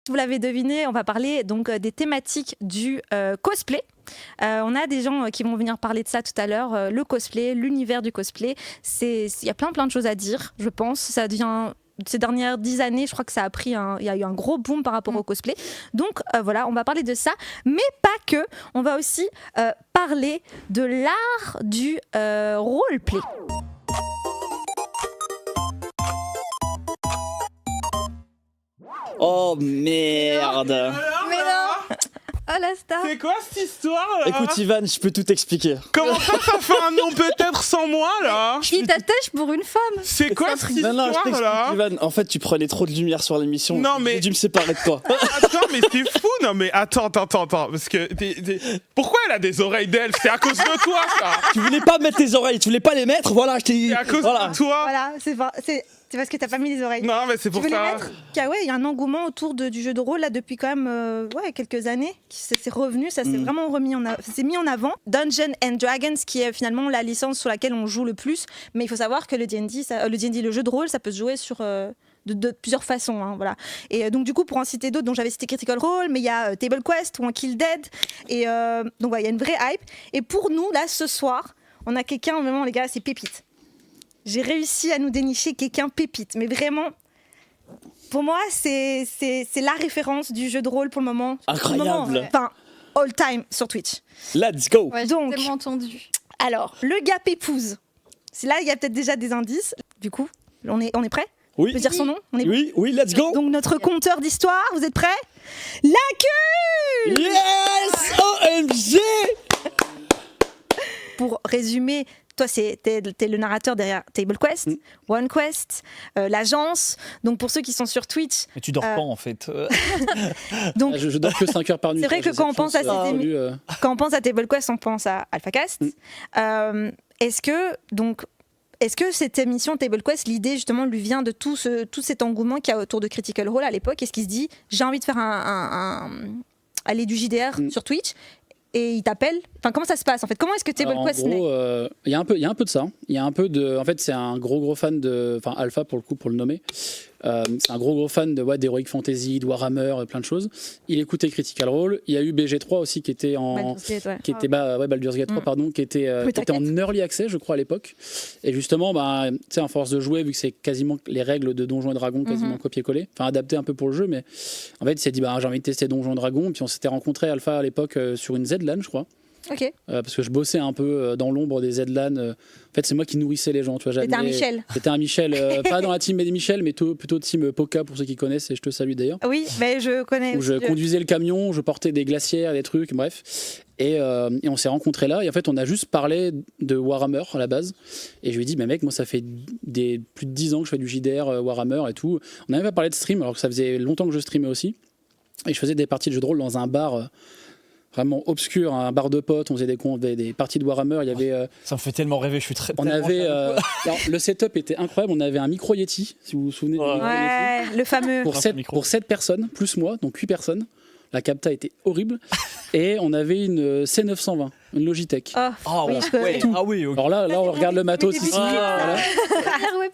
vous l'avez deviné, on va parler donc des thématiques du cosplay. On a des gens qui vont venir parler de ça tout à l'heure, le cosplay, l'univers du cosplay. Il y a plein de choses à dire, je pense. Ça devient... Ces dernières 10 années, je crois que ça a pris il y a eu un gros boom par rapport au cosplay. Donc voilà, on va parler de ça, mais pas que. On va aussi parler de l'art du roleplay. Oh merde. Mais non. Oh la star. C'est quoi cette histoire là? Écoute Ivan, je peux tout expliquer. Comment ça fait un nom peut-être sans moi là? Il t'attache pour une femme. C'est quoi cette Non, je histoire t'explique là? Ivan, en fait tu prenais trop de lumière sur l'émission. Non, mais- J'ai dû me séparer de toi. Attends, mais c'est fou. Non mais attends, parce que pourquoi elle a des oreilles d'elfe? C'est à cause de toi ça. Tu voulais pas mettre tes oreilles, tu voulais pas les mettre, voilà, je t'ai dit. C'est à cause Voilà. de toi. Voilà, c'est parce que t'as pas mis les oreilles. Non mais c'est Tu pour veux les ça. mettre? Ouais, il y a un engouement autour du jeu de rôle là depuis quand même quelques années. C'est revenu, ça s'est vraiment s'est mis en avant. Dungeons and Dragons, qui est finalement la licence sur laquelle on joue le plus. Mais il faut savoir que le D&D, le jeu de rôle, ça peut se jouer sur de plusieurs façons. Hein, voilà. Et donc du coup, pour en citer d'autres, dont j'avais cité Critical Role, mais il y a Table Quest ou un Kill Dead. Et donc voilà, il y a une vraie hype. Et pour nous, là, ce soir, on a quelqu'un, vraiment les gars, c'est pépite. J'ai réussi à nous dénicher quelqu'un pépite, mais vraiment, pour moi, c'est la référence du jeu de rôle pour le moment. Incroyable. Enfin, all time sur Twitch. Let's go. Ouais, j'ai Donc- tellement entendu. Alors, le gars Pépouze. C'est là, il y a peut-être déjà des indices. Du coup, on est prêt? Oui. Je peux dire son nom? On est Oui, let's go. Donc, notre conteur d'histoire, vous êtes prêts? La queue! Yes, OMG. Pour résumer, toi, t'es le narrateur derrière Table Quest, OneQuest, l'agence. Donc, pour ceux qui sont sur Twitch, Mais tu dors pas en fait. donc, Je dors que 5 heures par nuit. C'est vrai que quand on pense à ces quand on pense à Table Quest, on pense à AlphaCast. Est-ce que cette émission Table Quest, l'idée justement lui vient de tout cet engouement qu'il y a autour de Critical Role à l'époque? Est-ce qu'il se dit, j'ai envie de faire aller du JDR sur Twitch? Et il t'appelle. Enfin, comment ça se passe en fait? Comment est-ce que Table Quest naît? Il y a un peu de ça. Il y a un peu de. En fait, c'est un gros fan de. Enfin, Alpha pour le coup, pour le nommer. C'est un gros fan de d'Heroic Fantasy, de Warhammer, plein de choses. Il écoutait Critical Role. Il y a eu BG3 aussi qui était en. Baldur's Gate 3, pardon, qui était en early access, je crois, à l'époque. Et justement, tu sais, en force de jouer, vu que c'est quasiment les règles de Donjons et Dragons, quasiment copier-coller, enfin adapté un peu pour le jeu, mais en fait, il s'est dit, j'ai envie de tester Donjons et Dragons. Puis on s'était rencontrés, Alpha, à l'époque, sur une ZLAN, je crois. Ok. Parce que je bossais un peu dans l'ombre des ZLAN. En fait, c'est moi qui nourrissais les gens. C'était un Michel. C'était un Michel, pas dans la team des Michel, mais plutôt team Poca pour ceux qui connaissent, et je te salue d'ailleurs. Oui, mais je connais. Où je conduisais le camion, je portais des glacières, des trucs, bref. Et on s'est rencontrés là. Et en fait, on a juste parlé de Warhammer à la base. Et je lui ai dit, mais mec, moi, ça fait plus de 10 ans que je fais du JDR Warhammer et tout. On n'avait pas parlé de stream, alors que ça faisait longtemps que je streamais aussi. Et je faisais des parties de jeux de rôle dans un bar. Vraiment obscur, un bar de potes, on faisait des parties de Warhammer, il y avait... Ça me fait tellement rêver, je suis très... On avait... alors, le setup était incroyable, on avait un micro Yeti, si vous vous souvenez. Ouais, le fameux. Pour 7 personnes, plus moi, donc 8 personnes. La capta était horrible. Et on avait une C920, une Logitech. Ah oui, ouais. oui, ok. Alors là on regarde le matos ici. Ah.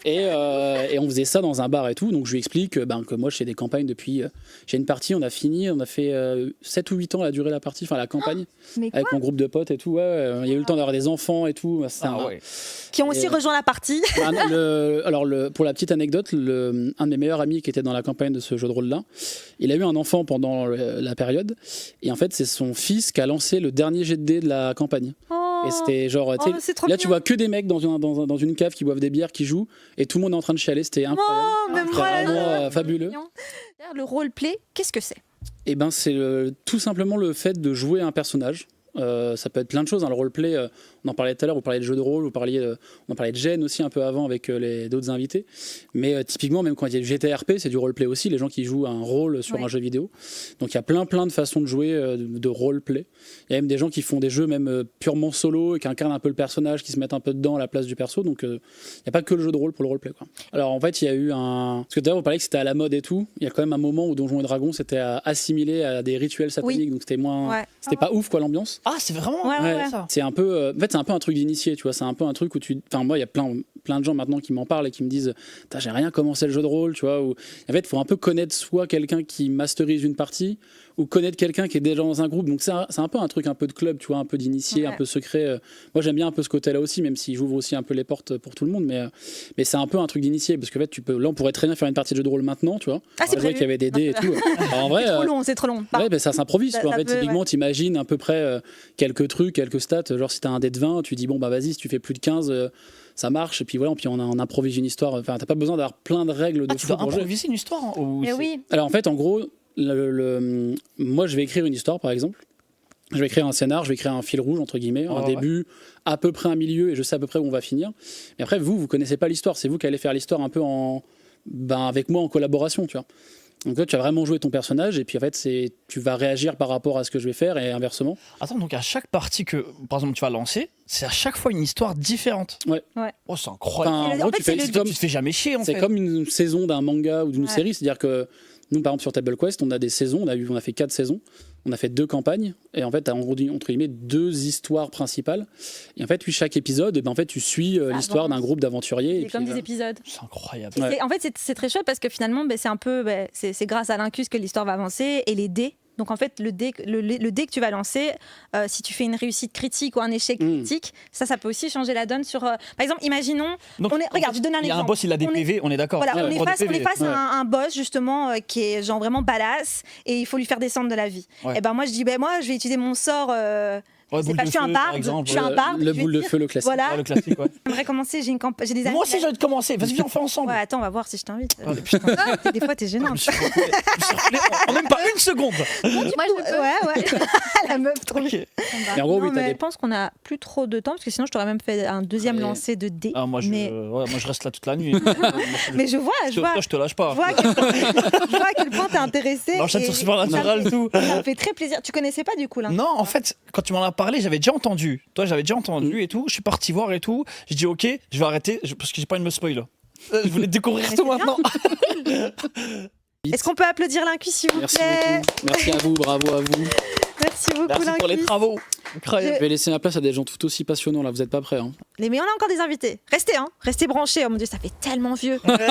Voilà. Et on faisait ça dans un bar et tout. Donc je lui explique que moi je fais des campagnes depuis. J'ai une partie, on a fini, on a fait 7 ou 8 ans a duré la partie, enfin la campagne. Mais avec mon groupe de potes et tout. Ouais, il y a eu le temps d'avoir des enfants et tout. Qui ont aussi rejoint la partie. Pour la petite anecdote, un de mes meilleurs amis qui était dans la campagne de ce jeu de rôle-là, il a eu un enfant pendant la période. Et en fait, c'est son fils qui a lancé le dernier jet de dés de la campagne. Et c'était genre, là tu vois que des mecs dans une cave qui boivent des bières, qui jouent, et tout le monde est en train de chialer, c'était incroyable. C'était vraiment fabuleux. Le roleplay, qu'est-ce que c'est? Et ben c'est tout simplement le fait de jouer un personnage. Ça peut être plein de choses, hein. Le roleplay, on en parlait tout à l'heure, vous parliez de jeux de rôle, on en parlait de Gênes aussi un peu avant avec d'autres invités, mais typiquement même quand il y a du GTRP, c'est du roleplay aussi, les gens qui jouent un rôle sur un jeu vidéo, donc il y a plein de façons de jouer de roleplay. Il y a même des gens qui font des jeux même purement solo et qui incarnent un peu le personnage, qui se mettent un peu dedans à la place du perso, donc il n'y a pas que le jeu de rôle pour le roleplay, quoi. Alors en fait il y a eu parce que d'ailleurs vous parlez que c'était à la mode et tout, il y a quand même un moment où Donjons et Dragons c'était assimilé à des rituels sataniques, donc c'était moins c'était pas ouf quoi l'ambiance. Ah, c'est vraiment Ouais. ça. C'est un peu, en fait, c'est un peu un truc d'initié, tu vois. C'est un peu un truc où moi, il y a plein de gens maintenant qui m'en parlent et qui me disent, j'ai rien commencé le jeu de rôle, tu vois. En fait, il faut un peu connaître soit quelqu'un qui masterise une partie ou connaître quelqu'un qui est déjà dans un groupe. Donc c'est un peu un truc un peu de club, tu vois, un peu d'initié, un peu secret. Moi, j'aime bien un peu ce côté-là aussi, même si j'ouvre aussi un peu les portes pour tout le monde. Mais c'est un peu un truc d'initié parce qu'en fait, là, on pourrait très bien faire une partie de jeu de rôle maintenant, tu vois. Ah, c'est vrai qu'il y avait des dés et tout. Alors, en vrai, c'est trop long. Ouais, ça s'improvise. Ça En fait, peut, typiquement, t'imagines à peu près quelques trucs, quelques stats. Genre, si t'as un dé de 20, tu dis, bon, bah vas-y, si tu fais plus de 15, ça marche. Et puis voilà, puis on improvise une histoire. Enfin, t'as pas besoin d'avoir plein de règles de Tu fou dois pour jouer. improviser une histoire ou Mais c'est- oui. Alors, en fait, en gros, moi, je vais écrire une histoire, par exemple. Je vais écrire un scénar, je vais écrire un fil rouge, entre guillemets, un début, à peu près un milieu, et je sais à peu près où on va finir. Mais après, vous connaissez pas l'histoire. C'est vous qui allez faire l'histoire un peu avec moi en collaboration, tu vois. Donc là, tu vas vraiment jouer ton personnage, et puis en fait, tu vas réagir par rapport à ce que je vais faire, et inversement. Attends, donc à chaque partie que, par exemple, tu vas lancer, c'est à chaque fois une histoire différente. Ouais. Oh, c'est incroyable. Enfin, en En gros, fait, c'est Tu te fais jamais chier, en c'est fait. comme une saison d'un manga ou d'une Ouais. série, c'est-à-dire que nous, par exemple, sur Table Quest, on a des saisons, on a fait 4 saisons, on a fait 2 campagnes, et en fait, tu as entre guillemets 2 histoires principales. Et en fait, chaque épisode, en fait, tu suis l'histoire d'un groupe d'aventuriers. C'est comme des épisodes. C'est incroyable. Ouais. En fait, c'est très chouette parce que finalement, c'est un peu, c'est grâce à l'incus que l'histoire va avancer et les dés. Donc en fait, le dé que tu vas lancer, si tu fais une réussite critique ou un échec critique, ça peut aussi changer la donne sur. Par exemple, imaginons, Donc, regarde, je donne un exemple. Il y a un boss, il a des On est- PV, on est d'accord. Voilà, Ouais, on est pour des face PV. à un boss justement qui est genre vraiment badass et il faut lui faire descendre de la vie. Ouais. Et ben moi je dis moi je vais utiliser mon sort. Ouais, je sais boule pas, de je suis un feu, par barde, exemple. je suis un barde. Le je vais boule de dire, feu, le classique. Voilà, Ouais, le classique, ouais. j'aimerais commencer. J'ai des amis. Moi aussi, j'ai envie de commencer. Vas-y, viens, on fait ensemble. Ouais, attends, on va voir si je t'invite. Oh, putain, Des fois t'es je me gênante. suis replay en même pas une seconde. Moi, je peux. Ouais. La meuf trop. Ok. Mais en gros, Non, oui, t'as mais des. je pense qu'on a plus trop de temps parce que sinon je t'aurais même fait un deuxième Ouais. lancer de dés. Ah, moi, mais je reste là toute la nuit. mais je vois, Toi, je te lâche pas. je vois à quel point t'es intéressé. L'enchaîne et sur Supernatural, tout. ça me fait très plaisir. Tu connaissais pas du coup là? Non, en fait, quand tu m'en as parlé, j'avais déjà entendu. Toi, j'avais déjà entendu et tout. Je suis parti voir et tout. J'ai dit, ok, je vais arrêter parce que j'ai pas envie de me spoil. Je voulais découvrir Mais tout c'est bien. maintenant. Est-ce qu'on peut applaudir l'incus s'il vous Merci plaît? beaucoup. Merci à vous, bravo à vous. Merci beaucoup Merci pour les l'incus. travaux. Incroyable. Je vais laisser la place à des gens tout aussi passionnants là, vous êtes pas prêts. Hein. Mais on a encore des invités. Restez branchés. Oh mon dieu, ça fait tellement vieux. Restez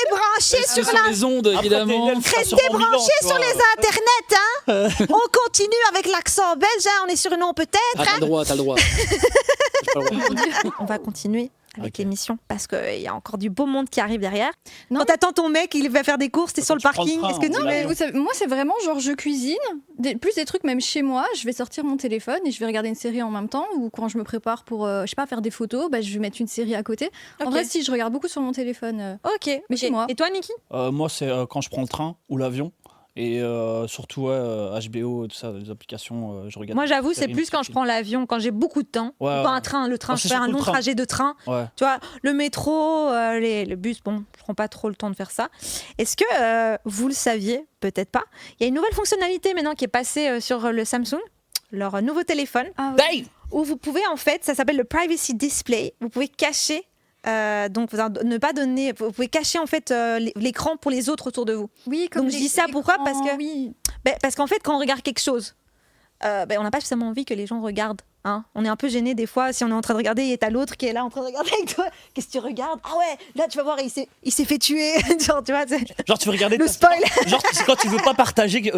branchés sur Sur les ondes, évidemment. Restez branchés sur les internets, hein. On continue avec l'accent belge, hein. On est sur une on peut-être. Ah, t'as le droit, t'as le droit. J'ai pas le droit. On va continuer avec Ok. l'émission parce qu'il y a encore du beau monde qui arrive derrière. Non, Quand t'attends ton mec, il va faire des courses, t'es sur le tu prends le parking. train, Est-ce que on non est mais là. Vous savez, moi, c'est vraiment genre je cuisine, plus des trucs même chez moi. Je vais sortir mon téléphone et je vais regarder une série en même temps. Ou quand je me prépare pour, je sais pas, faire des photos, je vais mettre une série à côté. En Ok. vrai, si je regarde beaucoup sur mon téléphone. Ok. Mais chez moi. Et toi, Niki? Moi, c'est quand je prends le train ou l'avion. Et surtout, HBO, tout ça, les applications, je regarde. Moi, j'avoue, des c'est séries, plus quand je prends l'avion, quand j'ai beaucoup de temps. Ouais, Ou ouais. pas un train, le train, Oh, je c'est fais un surtout le long train. trajet de train. Ouais. Tu vois, le métro, le bus, bon, je prends pas trop le temps de faire ça. Est-ce que vous le saviez? Peut-être pas. Il y a une nouvelle fonctionnalité maintenant qui est passée sur le Samsung, leur nouveau téléphone, Ah, ouais. Dave où vous pouvez en fait, ça s'appelle le Privacy Display, vous pouvez cacher. Donc ne pas donner, vous pouvez cacher en fait l'écran pour les autres autour de vous. Oui, comme Donc, je dis ça pourquoi? Parce que- Oui. Parce qu'en fait, quand on regarde quelque chose, on n'a pas spécialement envie que les gens regardent. Hein. On est un peu gêné des fois si on est en train de regarder et t'as l'autre qui est là en train de regarder avec toi. Qu'est-ce que tu regardes? Ah ouais, là tu vas voir, il s'est fait tuer. Genre, tu vois, Genre, tu veux regarder. le spoil, Genre, c'est quand tu veux pas partager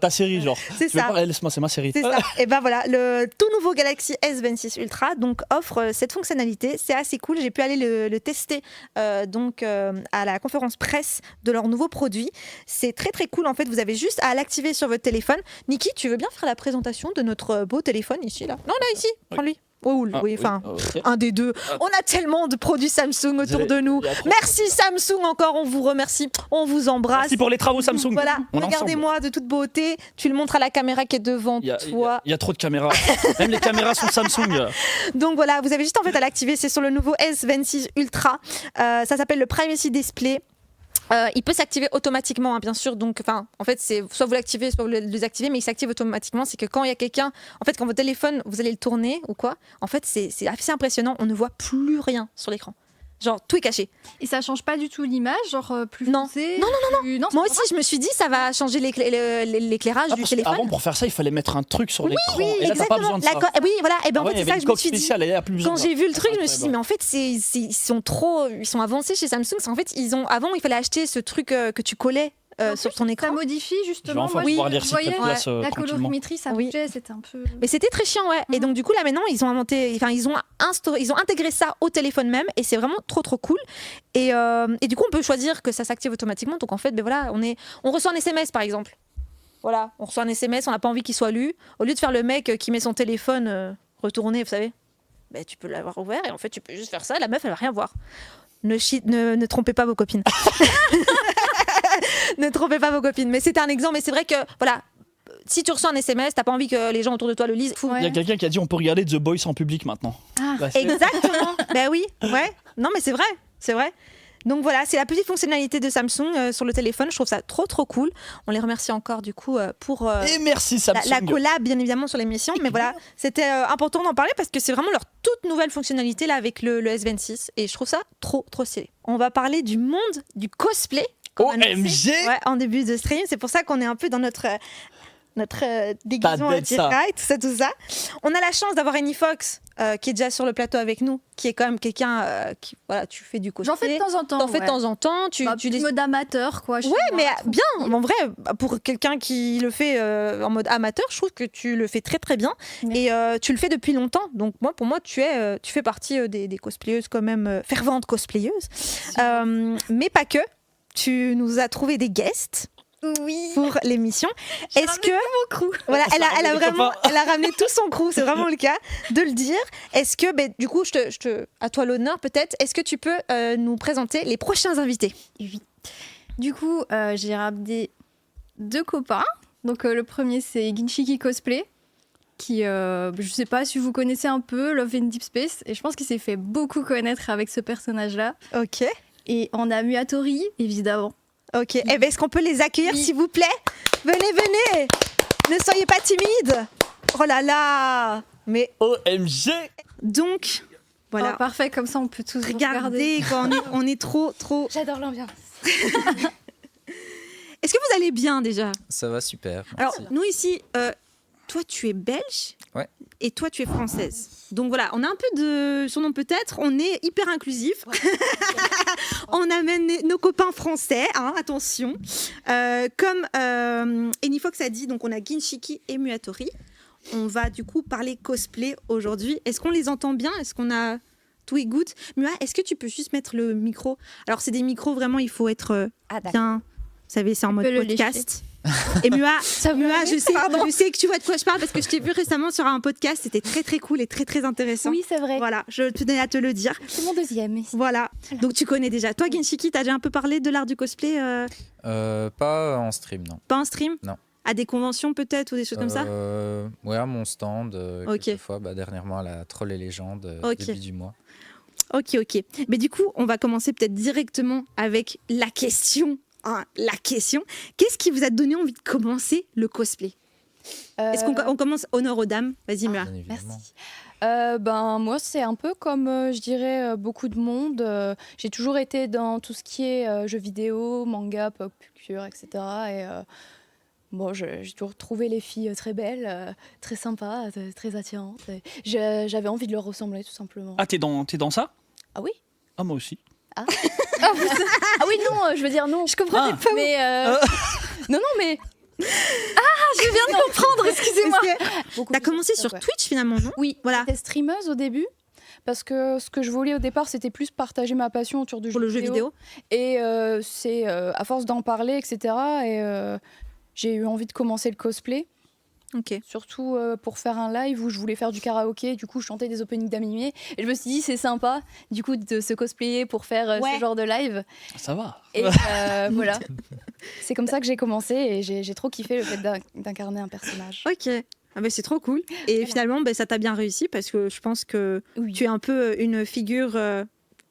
ta série, genre. c'est Tu veux ça. pas- laisse-moi, c'est ma série. C'est ça. Et ben voilà, le tout nouveau Galaxy S26 Ultra donc offre cette fonctionnalité. C'est assez cool. J'ai pu aller le tester à la conférence presse de leur nouveau produit. C'est très très cool en fait. Vous avez juste à l'activer sur votre téléphone. Niki, tu veux bien faire la présentation de notre beau téléphone ici là? Non là ici, prends-lui. Oh, Ah, oui, enfin. ok. Un des deux. On a tellement de produits Samsung autour de nous. Il y a trop- Merci Samsung encore, on vous remercie. On vous embrasse. Merci pour les travaux Samsung. Voilà, On est regardez-moi de toute beauté. Tu le montres à la caméra qui est devant Il y a- toi. il y a trop de caméras. Même les caméras sont Samsung. Donc voilà, vous avez juste en fait à l'activer. C'est sur le nouveau S26 Ultra. Ça s'appelle le Privacy Display. Il peut s'activer automatiquement, hein, bien sûr. Donc, en fait, c'est soit vous l'activez, soit vous le désactivez, mais il s'active automatiquement. C'est que quand il y a quelqu'un, en fait, quand votre téléphone, vous allez le tourner ou quoi, en fait, c'est assez impressionnant. On ne voit plus rien sur l'écran. Genre, tout est caché. Et ça change pas du tout l'image, genre plus Non. foncé, Non, plus- non, Moi c'est aussi, je me suis dit, ça va changer l'éclairage du Parce téléphone. qu'avant, pour faire ça, il fallait mettre un truc sur l'écran. Oui, Et là, t'as pas besoin de ça. Oui, voilà. Et ben Ah ouais, en fait, il y c'est avait ça une que je me coque suis dit. spéciale, il y a plus besoin Quand de ça. j'ai vu le truc, je me Incroyable. suis dit, mais en fait, ils sont avancés chez Samsung. En fait, avant, il fallait acheter ce truc que tu collais En sur plus, ton ça écran. modifie Je vais justement. enfin Moi, pouvoir je lire voyais Secret Class la tranquillement. colorimétrie, ça Oui. bougeait, c'était un peu. Mais c'était très chiant, ouais. Et donc, du coup, là, maintenant, ils ont intégré ça au téléphone même. Et c'est vraiment trop, trop cool. Et du coup, on peut choisir que ça s'active automatiquement. Donc, en fait, ben voilà, on reçoit un SMS, par exemple. Voilà, on reçoit un SMS, on n'a pas envie qu'il soit lu. Au lieu de faire le mec qui met son téléphone retourné, vous savez, ben, tu peux l'avoir ouvert et en fait, tu peux juste faire ça. La meuf, elle va rien voir. Ne trompez pas vos copines. Ne trompez pas vos copines. Mais c'était un exemple. Mais c'est vrai que, voilà, si tu reçois un SMS, t'as pas envie que les gens autour de toi le lisent. Fou. Ouais. Il y a quelqu'un qui a dit on peut regarder The Boys en public maintenant. Ah. Bah, c'est- Exactement. Ben oui, ouais. Non, mais c'est vrai. Donc voilà, c'est la petite fonctionnalité de Samsung sur le téléphone. Je trouve ça trop, trop cool. On les remercie encore, du coup, pour Et merci Samsung. la collab, bien évidemment, sur l'émission. Mais voilà, c'était important d'en parler parce que c'est vraiment leur toute nouvelle fonctionnalité là avec le S26. Et je trouve ça trop, trop stylé. On va parler du monde du cosplay. comme annoncé, OMG. ouais, en début de stream. C'est pour ça qu'on est un peu dans notre déguisement Pas d'être ça. Jedi, tout ça. On a la chance d'avoir Annie Fox qui est déjà sur le plateau avec nous, qui est quand même quelqu'un qui, voilà, tu fais du cosplay. J'en fais de temps en temps. T'en fais de temps en temps. Tu mode amateur, quoi. Ouais, mais bien, en vrai, pour quelqu'un qui le fait en mode amateur, je trouve que tu le fais très très bien. Merci. Et tu le fais depuis longtemps. Donc pour moi, tu fais partie des cosplayeuses quand même, ferventes cosplayeuses. Mais pas que. Tu nous as trouvé des guests Oui. pour l'émission. Est-ce que voilà, Ça elle a ramène les vraiment, copains. elle a ramené tout son crew, c'est vraiment le cas de le dire. Est-ce que, du coup, à toi l'honneur peut-être. Est-ce que tu peux nous présenter les prochains invités? Du coup, j'ai ramené 2 copains. Donc le premier, c'est Ginshiki Cosplay, qui, je sais pas si vous connaissez un peu Love in Deep Space, et je pense qu'il s'est fait beaucoup connaître avec ce personnage-là. Ok. Et on a Muatori, évidemment. Ok. Eh ben, est-ce qu'on peut les accueillir, Oui. s'il vous plaît? Venez. Ne soyez pas timides. Oh là là. Mais OMG. donc, voilà. Oh, parfait, comme ça on peut tous regarder. Regardez, quand on est trop. J'adore l'ambiance. Est-ce que vous allez bien déjà? Ça va super. Alors, merci. nous ici, toi tu es belge Ouais. et toi tu es française. Donc voilà, on a un peu de surnom peut-être, on est hyper inclusif. On amène nos copains français, hein, attention. Comme Annie Fox a dit, donc on a Ginshiki et Muatori. On va du coup parler cosplay aujourd'hui. Est-ce qu'on les entend bien? Est-ce qu'on a tout est good? Mua, est-ce que tu peux juste mettre le micro? Alors c'est des micros vraiment, il faut être bien. Vous savez, c'est en mode peux le podcast. Et Mua, je sais que tu vois de quoi je parle parce que je t'ai vu récemment sur un podcast. C'était très très cool et très très intéressant. Oui, c'est vrai. Voilà, je tenais à te le dire. C'est mon deuxième. Voilà. Donc tu connais déjà. Toi, Ginshiki, t'as déjà un peu parlé de l'art du cosplay Pas en stream, non. pas en stream? Non. À des conventions peut-être ou des choses comme ça? Ouais, à mon stand, Ok. quelquefois, dernièrement à la Troll et Légende, Ok. début du mois. Ok. Mais du coup, on va commencer peut-être directement avec la question. Hein, la question. Qu'est-ce qui vous a donné envie de commencer le cosplay? Est-ce qu'on commence honneur aux dames? Vas-y, Mua. Bien évidemment. Merci. Moi, c'est un peu comme, je dirais, beaucoup de monde. J'ai toujours été dans tout ce qui est jeux vidéo, manga, pop culture, etc. Et bon, j'ai toujours trouvé les filles très belles, très sympas, très attirantes. Et j'avais envie de leur ressembler, tout simplement. Ah, t'es dans ça? Ah oui? Ah, moi aussi. Ah oui, non, je veux dire non. Je comprends Ah. pas. Mais non, mais Je viens de comprendre, excusez-moi. beaucoup T'as plus commencé ça, sur ouais. Twitch finalement, non? Oui, Voilà. j'étais streameuse au début. Parce que ce que je voulais au départ, c'était plus partager ma passion autour du Pour le jeu vidéo. Et c'est à force d'en parler, etc. Et j'ai eu envie de commencer le cosplay. Ok. Surtout pour faire un live où je voulais faire du karaoké. Du coup, je chantais des openings d'animés. Et je me suis dit, c'est sympa, du coup, de se cosplayer pour faire Ouais. ce genre de live. Ça va. Et voilà. C'est comme ça que j'ai commencé. Et j'ai trop kiffé le fait d'incarner un personnage. Ok. Ah bah, c'est trop cool. Et finalement, ça t'a bien réussi parce que je pense que Oui. tu es un peu une figure.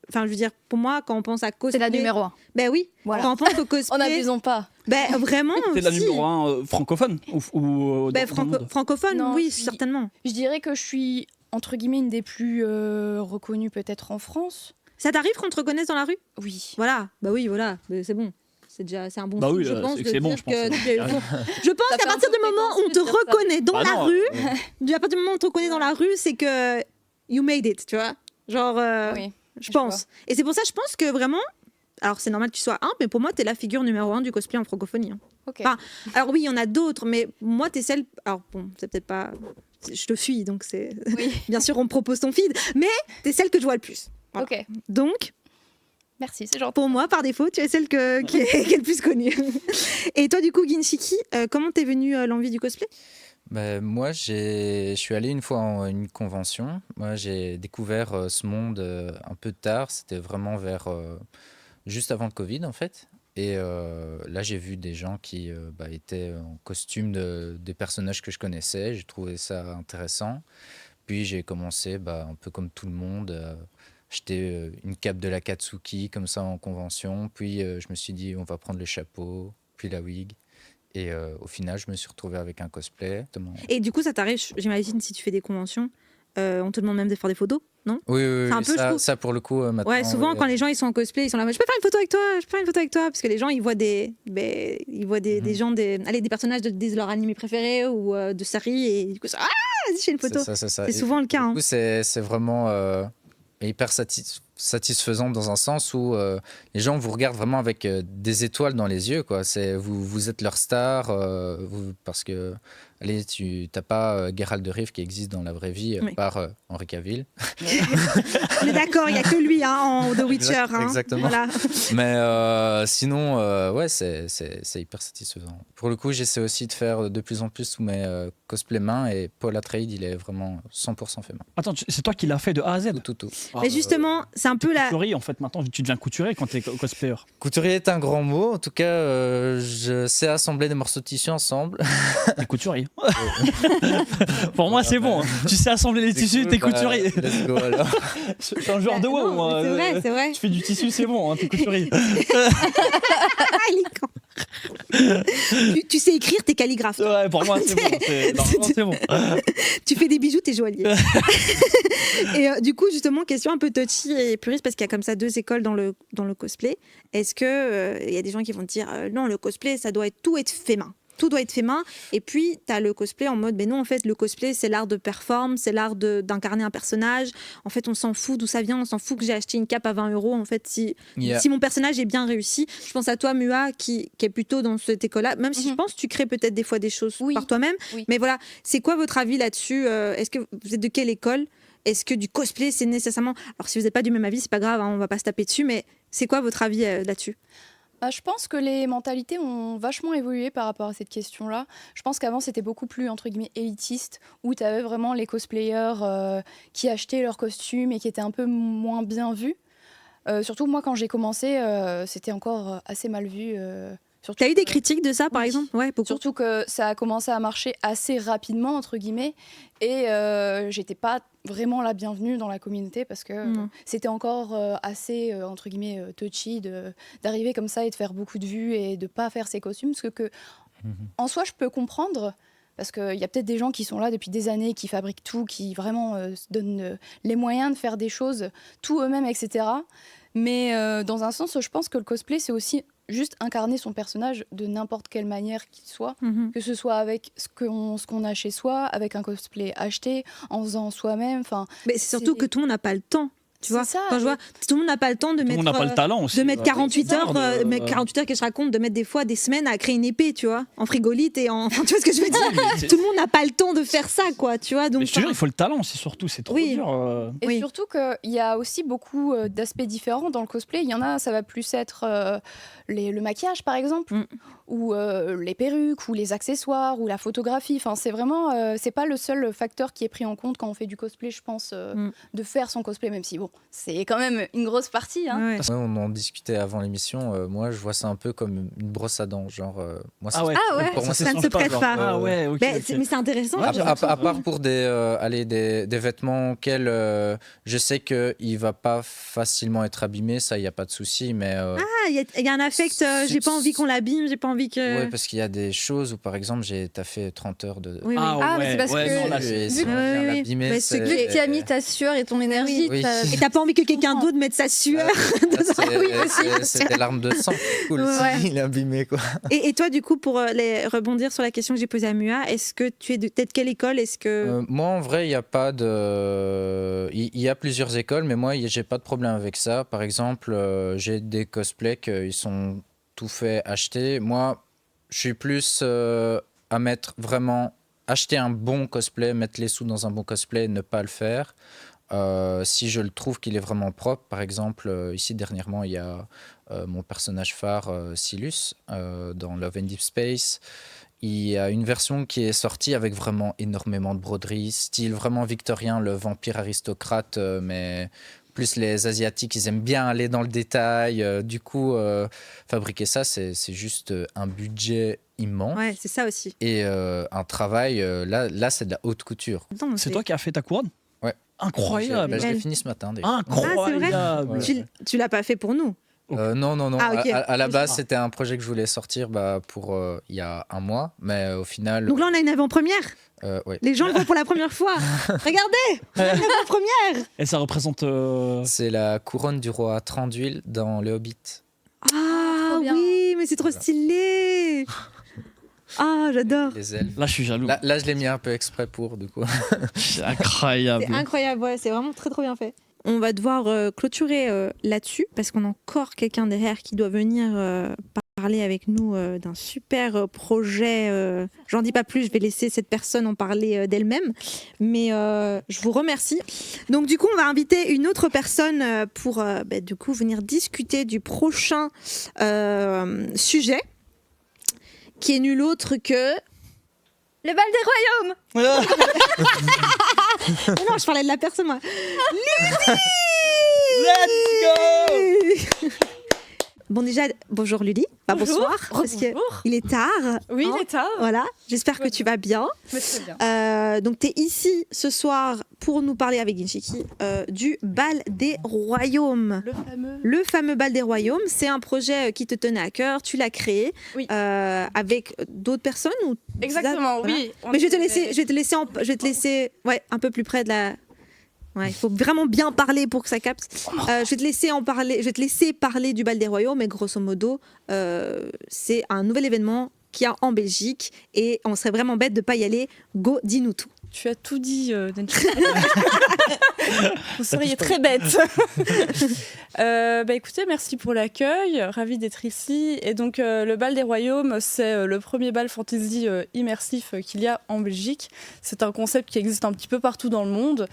Enfin, je veux dire, pour moi, quand on pense à cosplay. C'est la numéro 1. Ben oui. Voilà. Quand on pense au cosplay. En n'abusons pas. Ben vraiment. C'est la si. numéro 1 francophone ou Ben, dans le monde. francophone, Non, oui, si. certainement. Je dirais que je suis, entre guillemets, une des plus reconnues peut-être en France. Ça t'arrive qu'on te reconnaisse dans la rue? Oui. Voilà, bah oui, voilà, mais c'est bon. C'est un bon Bah signe, oui, je pense. c'est de c'est bon, dire je pense. que je pense Ça qu'à fait un partir peu du moment où on te prétentieux de dire ça. reconnaît dans Bah la non, rue, à partir du moment où on te reconnaît dans la rue, c'est que you made it, tu vois. Genre, Oui. je pense. Et c'est pour ça, je pense que vraiment, alors c'est normal que tu sois mais pour moi, t'es la figure numéro 1 du cosplay en francophonie. Hein. Ok. Enfin, alors oui, il y en a d'autres, mais moi, t'es celle. Alors bon, c'est peut-être pas. Je te fuis, donc c'est. Oui. Bien sûr, on me propose ton feed, mais t'es celle que je vois le plus. Voilà. Ok. Donc, Merci, c'est gentil. pour moi, par défaut, tu es celle qui est le plus connue. Et toi, du coup, Ginshiki, comment t'es venue l'envie du cosplay? Ben, moi, je suis allé une fois à une convention. Moi, j'ai découvert ce monde un peu tard. C'était vraiment juste avant le Covid, en fait. Et là, j'ai vu des gens qui étaient en costume des personnages que je connaissais. J'ai trouvé ça intéressant. Puis j'ai commencé, un peu comme tout le monde, acheter une cape de la Katsuki, comme ça, en convention. Puis je me suis dit, on va prendre le chapeau, puis la wig. Et au final, je me suis retrouvé avec un cosplay. Et du coup, ça t'arrive, j'imagine, si tu fais des conventions, on te demande même de faire des photos, non? Oui, C'est un peu, je trouve. ça pour le coup, maintenant. Ouais, souvent, quand les gens ils sont en cosplay, ils sont là, je peux faire une photo avec toi, je peux faire une photo avec toi, parce que les gens ils voient des gens, des personnages de leur animé préféré ou de série, et du coup, vas-y, je fais une photo. C'est ça. C'est souvent le cas. Du Hein. coup, c'est vraiment hyper satisfaisant dans un sens où les gens vous regardent vraiment avec des étoiles dans les yeux, quoi. Vous êtes leur star, parce que allez, tu n'as pas Geralt de Rive qui existe dans la vraie vie, Oui. par Henry Cavill. On est d'accord, il n'y a que lui en The Witcher. Hein. Exactement. Voilà. Mais sinon, ouais, c'est hyper satisfaisant. Pour le coup, j'essaie aussi de faire de plus en plus tous mes cosplays main, et Paul Atreides, il est vraiment 100% fait main. Attends, c'est toi qui l'as fait de A à Z? Tout. Mais justement, c'est un peu la. Couturier, en fait, maintenant, tu deviens couturier quand t'es cosplayer. Couturier est un grand mot. En tout cas, je sais assembler des morceaux de tissu ensemble. T'es couturier. Pour moi, c'est bon. Tu sais assembler les tissus, t'es couturier. Let's go alors. Je suis un joueur de WoW, Non, moi. c'est vrai. Tu fais du tissu, c'est bon, hein, t'es couturier. Il est con. tu sais écrire, t'es calligraphe. Ouais, pour moi, c'est bon. Normalement, c'est bon. Tu fais des bijoux, t'es joaillier. Et du coup, justement, question un peu touchy et puriste, parce qu'il y a comme ça 2 écoles dans le cosplay. Est-ce que il y a des gens qui vont te dire non, le cosplay, ça doit tout être fait main. Tout doit être fait main. Et puis, tu as le cosplay en mode, mais non, en fait, le cosplay, c'est l'art de perform, c'est l'art d'incarner un personnage. En fait, on s'en fout d'où ça vient, on s'en fout que j'ai acheté une cape à 20 €. En fait, si mon personnage est bien réussi, je pense à toi, Mua, qui est plutôt dans cette école-là, même si je pense que tu crées peut-être des fois des choses par toi-même. Oui. Mais voilà, c'est quoi votre avis là-dessus? Est-ce que vous êtes de quelle école? Est-ce que du cosplay, c'est nécessairement... Alors, si vous n'êtes pas du même avis, c'est pas grave, hein, on va pas se taper dessus, mais c'est quoi votre avis là-dessus? Je pense que les mentalités ont vachement évolué par rapport à cette question-là. Je pense qu'avant, c'était beaucoup plus, entre guillemets, élitiste, où tu avais vraiment les cosplayers qui achetaient leurs costumes et qui étaient un peu moins bien vus. Surtout, moi, quand j'ai commencé, c'était encore assez mal vu. T'as eu des critiques de ça, par Oui. exemple? Ouais, beaucoup. Surtout que ça a commencé à marcher assez rapidement, entre guillemets, et j'étais pas vraiment la bienvenue dans la communauté parce que c'était encore assez, entre guillemets, touchy d'arriver comme ça et de faire beaucoup de vues et de pas faire ses costumes, parce que en soi, je peux comprendre, parce qu'il y a peut-être des gens qui sont là depuis des années, qui fabriquent tout, qui vraiment se donnent les moyens de faire des choses tout eux-mêmes, etc. Mais dans un sens, je pense que le cosplay, c'est aussi juste incarner son personnage de n'importe quelle manière qu'il soit, que ce soit avec ce qu'on a chez soi, avec un cosplay acheté, en faisant soi-même. Mais c'est surtout que tout le monde n'a pas le temps. Tu vois, ça, quand je vois, tout le monde n'a pas le temps de Tout le monde n'a pas le talent aussi. de mettre 48 heures, de- 48 heures que je raconte, de mettre des fois des semaines à créer une épée, tu vois, en frigolite et en. Enfin, tu vois ce que je veux dire? Tout le monde n'a pas le temps de faire ça, quoi, tu vois. Donc, Mais je te jure, il faut le talent, c'est surtout, c'est trop Oui. dur. Et surtout qu'il y a aussi beaucoup d'aspects différents dans le cosplay. Il y en a, ça va plus être le maquillage, par exemple, ou les perruques, ou les accessoires, ou la photographie. Enfin, c'est vraiment, c'est pas le seul facteur qui est pris en compte quand on fait du cosplay, je pense, de faire son cosplay, même si, bon, c'est quand même une grosse partie. Hein. Ouais. Ouais, on en discutait avant l'émission. Moi, je vois ça un peu comme une brosse à dents. Genre, moi, Ah ouais. Ah ouais, pour moi, ça c'est ne se prête pas. Ah ouais, ok. Mais ok. mais c'est intéressant. Ouais, genre. À part pour des vêtements auxquels je sais qu'il va pas facilement être abîmé, ça, il n'y a pas de souci. Mais Ah, il y a un affect, j'ai pas envie qu'on l'abîme, j'ai pas envie que. ouais, parce qu'il y a des choses où, par exemple, t'as fait 30 heures de. Oui, oui. Ah Ah, mais ouais, c'est parce ouais, que- non, là, Et c'est- si on Ouais, vient oui, oui. l'abîmer, Bah, c'est- c'est Vu que tu as mis ta sueur et ton énergie, Oui. t'as- Et T'as pas envie que quelqu'un d'autre mette sa sueur C'est des larmes de sang. Cool, Ouais. il est abîmé, quoi. Et toi, du coup, pour rebondir sur la question que j'ai posée à Mua, est-ce que tu es de tête quelle école? Est-ce que Moi, en vrai, il y a pas de. Il y a plusieurs écoles, mais moi, j'ai pas de problème avec ça. Par exemple, j'ai des cosplays qui sont tout faits acheter. Moi, je suis plus à mettre vraiment acheter un bon cosplay, mettre les sous dans un bon cosplay, et ne pas le faire. Si je le trouve qu'il est vraiment propre, par exemple, ici dernièrement, il y a mon personnage phare, Silus, dans Love and Deep Space. Il y a une version qui est sortie avec vraiment énormément de broderies, style vraiment victorien, le vampire aristocrate, mais plus les Asiatiques, ils aiment bien aller dans le détail. Du coup, fabriquer ça, c'est juste un budget immense. Ouais, c'est ça aussi. Et un travail, là c'est de la haute couture. Non, C'est toi qui as fait ta couronne? Ouais. Incroyable. Je l'ai fini ce matin, déjà. Incroyable. Ouais. Tu l'as pas fait pour nous? Non. Ah, ok. À la base, c'était un projet que je voulais sortir pour il y a un mois, mais au final. Donc là, on a une avant-première. Ouais. Les gens le voient pour la première fois. Regardez, on a une avant-première. Et ça représente. C'est la couronne du roi Thranduil dans Le Hobbit. Ah Trop bien. oui, mais c'est trop stylé. Ah, j'adore. Les elfes. Là, je suis jaloux. Là, je l'ai mis un peu exprès pour, du coup. C'est incroyable. C'est incroyable, ouais, c'est vraiment très trop bien fait. On va devoir clôturer là-dessus parce qu'on a encore quelqu'un derrière qui doit venir parler avec nous d'un super projet. J'en dis pas plus, je vais laisser cette personne en parler d'elle-même. Mais je vous remercie. Donc du coup, on va inviter une autre personne pour du coup venir discuter du prochain sujet qui est nul autre que... Le bal des royaumes. Non, je parlais de la personne, moi. Let's go. Bon, déjà, bonjour Lully. Enfin, bonsoir. Parce que il est tard. Oui, hein. il est tard. Voilà, j'espère que tu vas bien. Mais très bien. Donc, tu es ici ce soir pour nous parler avec Ginshiki du bal des royaumes. Le fameux. Le fameux bal des royaumes, c'est un projet qui te tenait à cœur. Tu l'as créé Oui. avec d'autres personnes ou... Exactement, Voilà. oui. Mais je vais te laisser ouais, un peu plus près de la... Ouais, il faut vraiment bien parler pour que ça capte. Je vais te laisser parler du bal des royaumes, mais grosso modo, c'est un nouvel événement qu'il y a en Belgique et on serait vraiment bête de pas y aller. Go, dis-nous tout. Tu as tout dit, Denchi. Vous seriez très bête. Écoutez, merci pour l'accueil. Ravie d'être ici. Et donc, le bal des royaumes, c'est le premier bal fantasy immersif qu'il y a en Belgique. C'est un concept qui existe un petit peu partout dans le monde.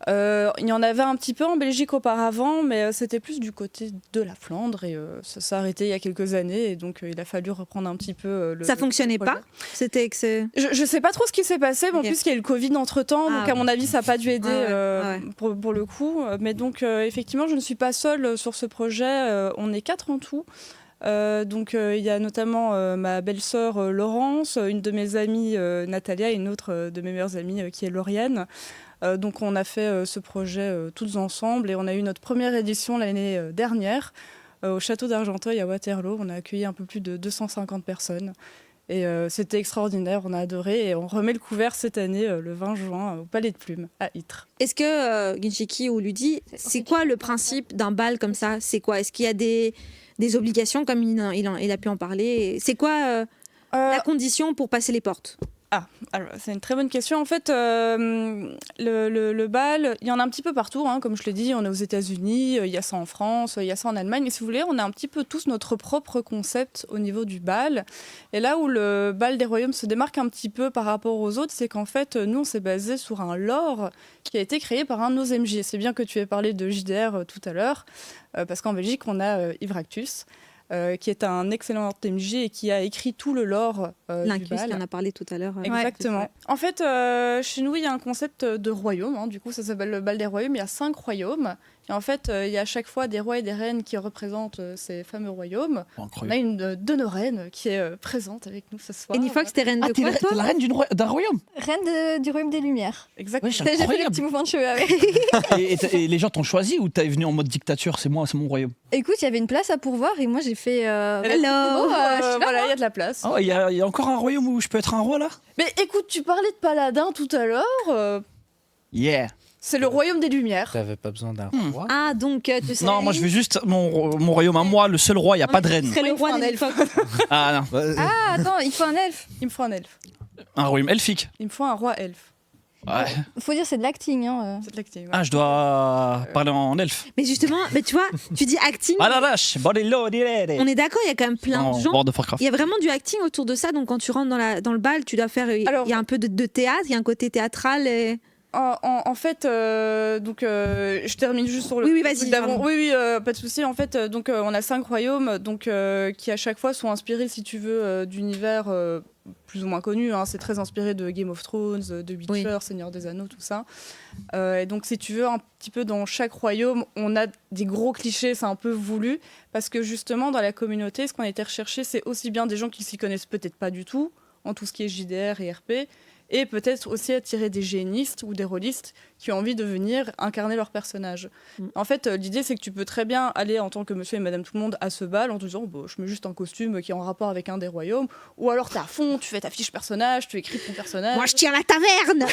Il y en avait un petit peu en Belgique auparavant, mais c'était plus du côté de la Flandre et ça s'est arrêté il y a quelques années et donc il a fallu reprendre un petit peu Ça fonctionnait projet. pas. C'était que c'est... Je sais pas trop ce qui s'est passé, mais en Ok. plus il y a eu le Covid entre-temps, donc à mon avis ça n'a pas dû aider Ouais. pour le coup. Mais donc effectivement je ne suis pas seule sur ce projet, on est 4 en tout. Donc il y a notamment ma belle-sœur Laurence, une de mes amies Natalia et une autre de mes meilleures amies qui est Lauriane. Donc on a fait ce projet toutes ensemble et on a eu notre première édition l'année dernière au château d'Argenteuil à Waterloo. On a accueilli un peu plus de 250 personnes et c'était extraordinaire, on a adoré et on remet le couvert cette année le 20 juin au Palais de Plumes à Ytre. Est-ce que Ginshiki ou Ludi, c'est quoi le principe d'un bal comme ça? C'est quoi? Est-ce qu'il y a des obligations comme il a pu en parler? C'est quoi la condition pour passer les portes? Alors, c'est une très bonne question. En fait, le bal, il y en a un petit peu partout, hein, comme je l'ai dit. On est aux États-Unis, il y a ça en France, il y a ça en Allemagne. Mais si vous voulez, on a un petit peu tous notre propre concept au niveau du bal. Et là où le bal des royaumes se démarque un petit peu par rapport aux autres, c'est qu'en fait, nous, on s'est basé sur un lore qui a été créé par un de nos MJ. C'est bien que tu aies parlé de JDR tout à l'heure, parce qu'en Belgique, on a Ivractus. Qui est un excellent MJ et qui a écrit tout le lore du L'Incus, bal. on en a parlé tout à l'heure. Exactement. En fait, chez nous, il y a un concept de royaume. Hein. Du coup, ça s'appelle le bal des royaumes. Il y a 5 royaumes. Et en fait, il y a à chaque fois des rois et des reines qui représentent ces fameux royaumes. On a une de nos reines qui est présente avec nous ce soir. Et Nifox, t'es reine de Ah, quoi, toi? t'es la reine d'un royaume? Reine du royaume des lumières. Exactement. Ouais, c'est J'ai fait des incroyable. petits mouvements de cheveux avec. Et les gens t'ont choisi ou t'es venu en mode dictature? C'est moi, c'est mon royaume. Écoute, il y avait une place à pourvoir et moi j'ai fait. Elle a dit, Hello. je suis là, voilà, il y a de la place. Ah, il y a encore un royaume où je peux être un roi là? Mais écoute, tu parlais de paladin tout à l'heure. Yeah. C'est le royaume des lumières. T'avais pas besoin d'un roi. Ah, donc tu sais. Non, moi je veux juste mon royaume à moi, le seul roi, il n'y a pas de reine. Ce serait le roi des elfes. Ah non, Ah, attends, il faut un elfe. Il me faut un elfe. un royaume elfique. Il me faut un roi elfe. Ouais. Faut dire, c'est de l'acting. Hein. C'est de l'acting. Ouais. Ah, je dois parler en elfe. Mais justement, tu vois, tu dis acting. Ah la vache, On est d'accord, il y a quand même plein de gens. World of Warcraft. Il y a vraiment du acting autour de ça. Donc quand tu rentres dans le bal, tu dois faire. Alors- Il y a un peu de théâtre, il y a un côté théâtral. Et... En fait, je termine juste sur le. Oui, vas-y, truc d'avant. pardon. Oui, pas de souci. En fait, on a 5 royaumes, qui à chaque fois sont inspirés, si tu veux, d'univers plus ou moins connus. Hein. C'est très inspiré de Game of Thrones, de Witcher, Seigneur des Anneaux, tout ça. Et donc, si tu veux, un petit peu dans chaque royaume, on a des gros clichés. C'est un peu voulu parce que justement, dans la communauté, ce qu'on a été recherché, c'est aussi bien des gens qui s'y connaissent peut-être pas du tout en tout ce qui est JDR et RP. Et peut-être aussi attirer des génistes ou des rôlistes qui ont envie de venir incarner leur personnage. En fait, l'idée, c'est que tu peux très bien aller en tant que monsieur et madame tout le monde à ce bal en te disant je mets juste un costume qui est en rapport avec un des royaumes. Ou alors, t'es à fond, tu fais ta fiche personnage, tu écris ton personnage. Moi, je tiens la taverne.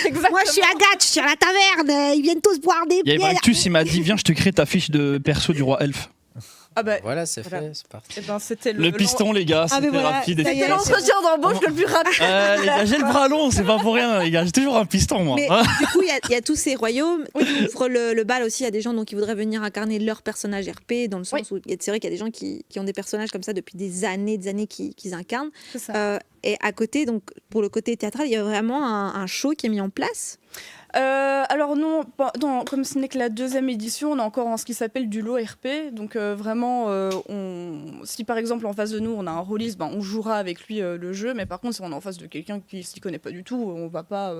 Exactement. Moi, je suis Agathe, je tiens la taverne. Ils viennent tous boire des Il y a bières. Bractus, il m'a dit viens, je te crée ta fiche de perso du roi elfe. Ah bah, Voilà, c'est Voilà. fait, c'est parti. eh ben, c'était Le piston, les gars, Ah, mais c'était voilà, rapide. ça y est, C'était l'entretien d'embauche le plus rapide. Les gars, j'ai le bras long, c'est pas pour rien, les gars. J'ai toujours un piston, moi. Mais Hein. du coup, il y a tous ces royaumes. Qui ouvrent le bal aussi. Il y a des gens qui voudraient venir incarner leur personnage RP, dans le sens où c'est vrai qu'il y a des gens qui ont des personnages comme ça depuis des années qu'ils incarnent. C'est ça. Et à côté, donc pour le côté théâtral, il y a vraiment un show qui est mis en place. Alors non, comme ce n'est que la 2e édition, on est encore en ce qui s'appelle du lot RP. Donc vraiment, si par exemple en face de nous on a un rôliste, on jouera avec lui le jeu. Mais par contre, si on est en face de quelqu'un qui s'y connaît pas du tout, on va pas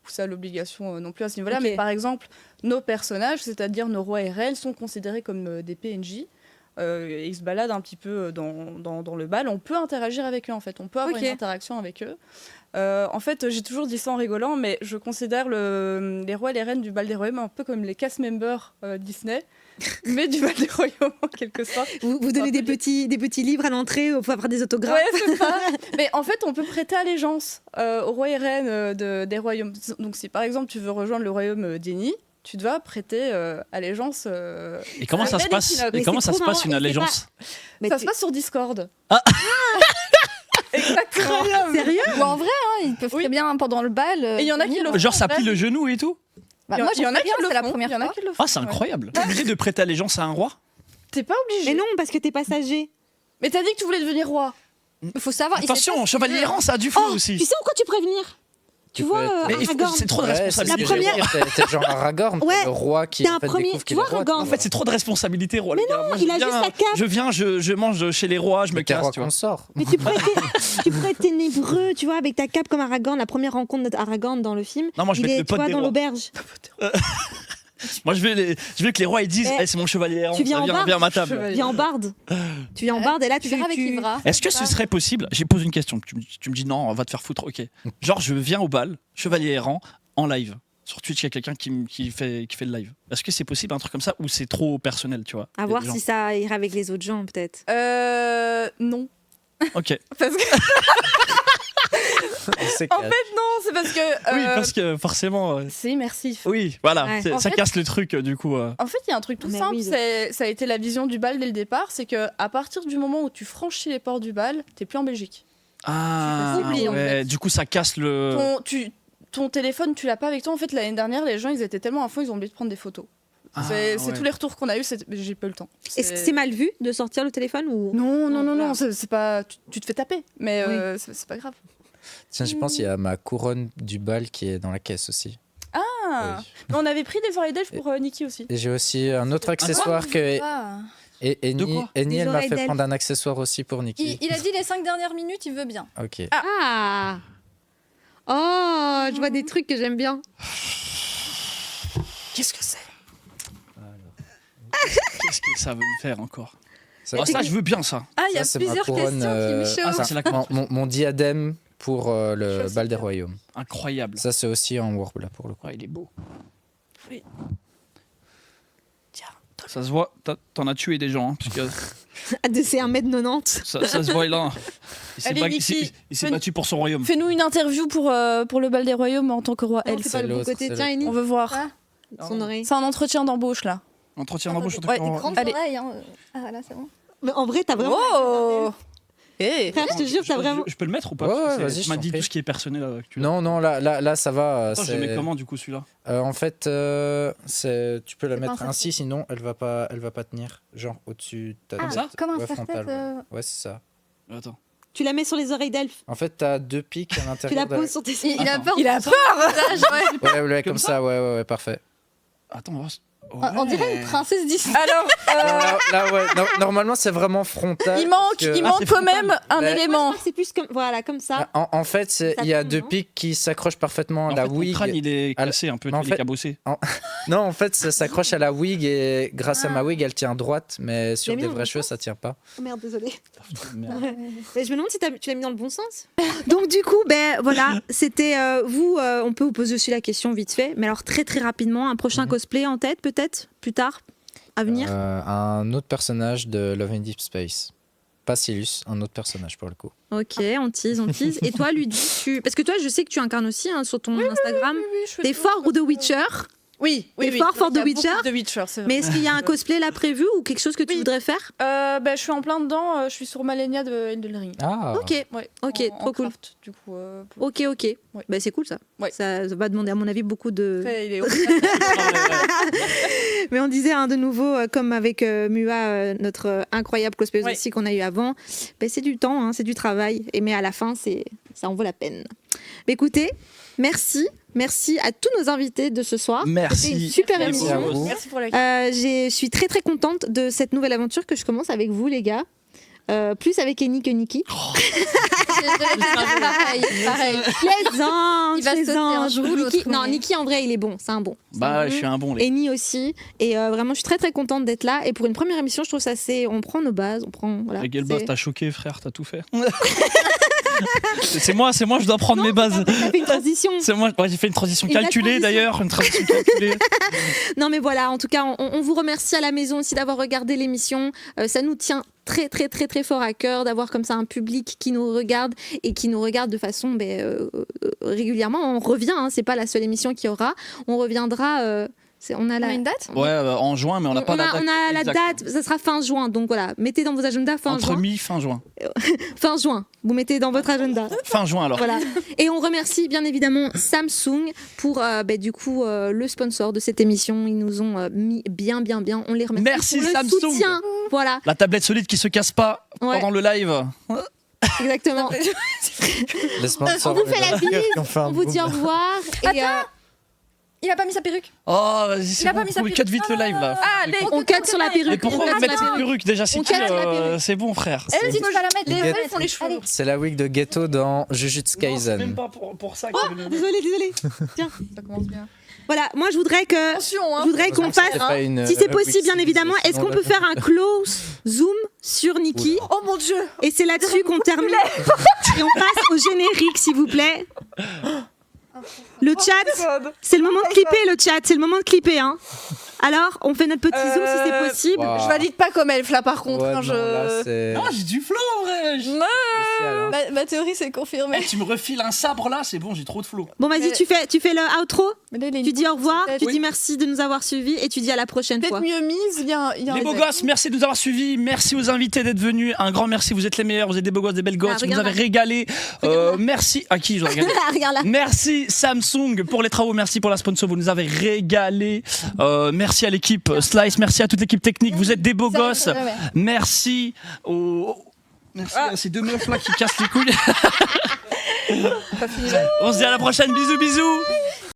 pousser à l'obligation non plus à ce niveau-là. Ok. Mais par exemple, nos personnages, c'est-à-dire nos rois RL, sont considérés comme des PNJ. Ils se baladent un petit peu dans le bal. On peut interagir avec eux en fait. On peut avoir Ok. une interaction avec eux. En fait, j'ai toujours dit ça en rigolant, mais je considère les rois et les reines du bal des royaumes un peu comme les cast members Disney, mais du bal des royaumes en quelque sorte. Vous donnez des petits livres à l'entrée, il faut avoir des autographes. Ouais, c'est ça. Mais en fait, on peut prêter allégeance aux rois et reines des royaumes. Donc, si par exemple tu veux rejoindre le royaume d'Eni, tu dois prêter allégeance. Et comment ça se passe Mais Et comment c'est ça se trop passe une marrant, et c'est allégeance Mais Ça se passe sur Discord. Ah. Exactement. Sérieux? Ou en vrai, ils peuvent très bien pendant le bal. Et il y en a qui le font. Genre, ça en vrai. plie le genou et tout Bah, Il y en- moi, il y en a qui le c'est la font, première il y en a fois. qui le font. Ah, c'est ouais. incroyable. T'es obligé de prêter allégeance à un roi T'es pas obligé. Mais non, parce que t'es passager. Mais t'as dit que tu voulais devenir roi. Il faut savoir. il sait Attention, pas si chevalier tu veux. errant, ça a du flou Tu aussi. sais en quoi tu prévenir? Tu vois, peux être- Mais Aragorn. c'est trop de Ouais, c'est responsabilité. ce que La j'allais dire, t'es genre Aragorn, Ouais, t'es le roi qui t'es en un fait, premier- découvre tu qu'il vois, est roi. Aragorn. En fait, c'est trop de responsabilité, roi. Mais les gars. non, Moi, il a je juste viens- sa cape. Je viens, je mange chez les rois, je me Mais t'es casse, roi tu vois. consort. Mais tu pourrais être ténébreux, tu vois, avec ta cape comme Aragorn, la première rencontre d'Aragorn dans le film. Non, moi, je il vais être est, le tu pote vois, des dans rois. l'auberge. Moi, je veux que les rois ils disent Eh, c'est mon chevalier errant, tu viens en barde, viens à ma table. chevalier. Viens en barde. Tu viens en barde et là Tu tu verras avec Ivra. Est-ce que ce serait possible Je pose une question. Tu me dis non, on va te faire foutre. Ok. Genre, je viens au bal, chevalier errant, en live. Sur Twitch, il y a quelqu'un qui fait le live. Est-ce que c'est possible un truc comme ça ou c'est trop personnel, tu vois À Il y a voir des gens- si ça ira avec les autres gens, peut-être. Non. Ok. Parce que, C'est en fait, non, c'est parce que. Oui, parce que forcément. C'est immersif. Oui, voilà. Ouais. C'est- En Ça fait- casse le truc, du coup. En fait, il y a un truc tout Mais simple, oui, ça a été la vision du bal dès le départ, c'est que à partir du moment où tu franchis les portes du bal, t'es plus en Belgique. Ah, peux oublier, en ouais. fait. Du coup, ça casse le. Ton téléphone, tu l'as pas avec toi. En fait, l'année dernière, les gens, ils étaient tellement à fond, ils ont oublié de prendre des photos. Ah, C'est ouais. tous les retours qu'on a eu, mais j'ai pas eu le temps. Est-ce que c'est mal vu de sortir le téléphone ou Non, non, non, Voilà. non, c'est pas. Tu te fais taper, mais Oui. c'est pas grave. Tiens, je pense qu'il y a ma couronne du bal qui est dans la caisse aussi. Ah, Oui. mais on avait pris des oreilles d'elfe pour Nikki aussi. Et j'ai aussi un autre accessoire que. Ah. Et De Eni, quoi Eni, Des elle m'a oreilles fait d'elfe. prendre un accessoire aussi pour Nikki. Il a dit les 5 dernières minutes, il veut bien. Ok. Ah Oh, je vois des trucs que j'aime bien. Qu'est-ce que c'est? Qu'est-ce que ça veut me faire encore Ça, Oh, ça, je veux bien ça. Ah, il y a ça, c'est ma plusieurs couronne, questions qui me Ah, chauffent. ça, c'est la mon diadème pour le aussi bal des bien. royaumes. incroyable. Ça, c'est aussi en Warp là pour le coup. Ouais, il est beau. Ça se voit, t'en as tué des gens, hein, parce que C'est 1m90. ça se voit là. Allez, Niki, Il s'est battu pour son royaume. Fais-nous une interview pour le bal des royaumes en tant que roi Non, elfe. c'est pas le bon l'autre, côté. c'est Tiens, l'autre. Eni, On veut voir. son oreille. C'est un entretien d'embauche là. Entretien d'embauche, Ouais, Grande Allez. oreille. Hein. Ah là, c'est bon. Mais en vrai, t'as vraiment. Oh Frère, je te jure, t'as vraiment. Je peux le mettre ou pas? Ouais, Parce que vas-y, tu je m'as t'en dit prie. tout ce qui est personnel avec tu. Non, là, ça va. Attends, je le mets comment du coup celui-là? En fait, tu peux la C'est pas mettre un ainsi, sinon elle va pas tenir. Genre au-dessus de ta Comme tête. ça Comme un Ouais, serre-tête. frontal. Ouais, c'est ça. Attends. Tu la mets sur les oreilles d'elfe. En fait, t'as 2 pics à Tu l'intérieur. la poses sur tes. Il a Attends. peur. Il a de son peur visage, ouais. Ouais, comme ça, ouais, parfait. Attends, on va On dirait une princesse Disney. Alors, Là, ouais, normalement, c'est vraiment frontal. il manque, parce que- il manque c'est quand frontal. même un Ouais. élément. C'est plus comme. Voilà, comme ça. En fait, il y a tombe, 2 non pics qui s'accrochent parfaitement à En la fait, mon wig. crâne, il est à la- cassé un peu, mais en il est fait- cabossé. Non, en fait, ça s'accroche à la wig et grâce à ma wig, elle tient droite, mais sur l'as mis des dans le vrais bon cheveux, ça tient pas. Oh merde, désolée. Merde. Mais je me demande si tu l'as mis dans le bon sens. Donc du coup, ben voilà, c'était vous. On peut vous poser aussi la question vite fait, mais alors très très rapidement, un prochain cosplay en tête peut-être plus tard à venir. Un autre personnage de Love in Deep Space. Pas Silus, un autre personnage pour le coup. Ok, on tease, on tease. Et toi, Ludie, parce que toi, je sais que tu incarnes aussi hein, sur ton Instagram. T'es fort ou The Witcher. Oui, T'es fort for Il y a The Witcher. beaucoup de Witcher, c'est vrai. Mais est-ce qu'il y a un cosplay là prévu ou quelque chose que tu Oui. voudrais faire? Je suis en plein dedans. Je suis sur Malenia de Elden Ring. Ah, Ok, Ouais, Ok, en trop cool. craft, du coup, ok. Ouais. Bah, c'est cool ça. Ouais. Ça va demander à mon avis beaucoup de. Après, il est Mais on disait de nouveau, comme avec Mua, notre incroyable cosplayeuse Ouais. aussi qu'on a eu avant, ben, c'est du temps, hein, c'est du travail. Mais à la fin, ça en vaut la peine. Mais écoutez, merci à tous nos invités de ce soir. C'était une Merci. super Merci émission. à vous. Merci pour la Je suis très très contente de cette nouvelle aventure que je commence avec vous les gars. Plus avec Eni que Niki. Pareil. Plaisant, Il va sauter un jour ou l'autre, Niki, non, mais- Niki en vrai il est bon, c'est un bon. C'est un Bah, bon. je suis un bon, les Eni aussi. Et vraiment, je suis très très contente d'être là. Et pour une première émission, je trouve ça on prend nos bases, on prend. Voilà, Avec c'est- t'as choqué, frère, t'as tout fait. c'est moi, je dois prendre mes bases. Ça fait une transition. C'est moi, ouais, j'ai fait une transition Une vraie calculée transition. d'ailleurs, une transition calculée. Non mais voilà, en tout cas, on vous remercie à la maison aussi d'avoir regardé l'émission. Ça nous tient très très très très fort à cœur d'avoir comme ça un public qui nous regarde et qui nous regarde de façon régulièrement. On revient, hein, c'est pas la seule émission qu'il y aura. On reviendra. On a On la a une date Ouais, en juin, mais on n'a pas la date. on a la exacte. date, ça sera fin juin. Donc voilà, mettez dans vos agendas fin Entre juin. mi-fin juin. Fin juin, vous mettez dans votre agenda. Fin juin alors. Voilà. Et on remercie bien évidemment Samsung pour du coup le sponsor de cette émission. Ils nous ont mis bien. On les remercie. Merci, pour le Samsung. soutien. Voilà, La tablette solide qui se casse pas Ouais. pendant le live. exactement. Les sponsors, On vous fait la bise, qui ont fait un On vous dit au boom. revoir. Et Il a pas mis sa perruque. Oh, vas-y, c'est a bon, pas mis sa cool, perruque. cut vite le live là. Allez, on cut sur la perruque. Mais pourquoi on vous cut mettez sur la une perruque déjà? C'est On qui cut sur la perruque. C'est bon, frère. Elle, si tu vas la mettre, les Get- elfes ont les cheveux. Allez. C'est la wig de Ghetto dans Jujutsu Kaisen. pas pour ça. Désolée. ça commence bien. Voilà, moi je voudrais Attention, hein. qu'on fasse. C'est pas une, Si c'est wig possible, bien évidemment, est-ce qu'on peut faire un close zoom sur Nikki? Oh mon dieu. Et c'est là-dessus qu'on termine. Et on passe au générique, s'il vous plaît. Le chat, c'est le moment de clipper, le chat, c'est le moment de clipper. Hein. Alors, on fait notre petit zoom si c'est possible. Wow. Je valide pas comme elfe là par contre. Ouais, hein, non, là, c'est Ah, j'ai du flow en vrai. spécial, hein. Ma théorie, c'est confirmé. Eh, tu me refiles un sabre là, c'est bon, j'ai trop de flow. Bon, vas-y, Mais- tu fais le outro, Mais là, il a une tu dis au revoir, tête. tu Oui. dis merci de nous avoir suivis et tu dis à la prochaine Peut-être fois. mieux mise. Il y a Les beaux gosses, merci de nous avoir suivis. Merci aux invités d'être venus. Un grand merci, vous êtes les meilleurs. Vous êtes des beaux gosses, des belles gosses. Vous nous regarde avez là. régalé. Regarde là. Merci. À qui je dois regarder Regarde là. Merci Samsung pour les travaux, merci pour la sponsor, vous nous avez régalé. Merci à l'équipe Slice, merci à toute l'équipe technique, vous êtes des beaux gosses. Merci Merci à ces deux meufs là qui cassent les couilles. On se dit à la prochaine, bisous bisous.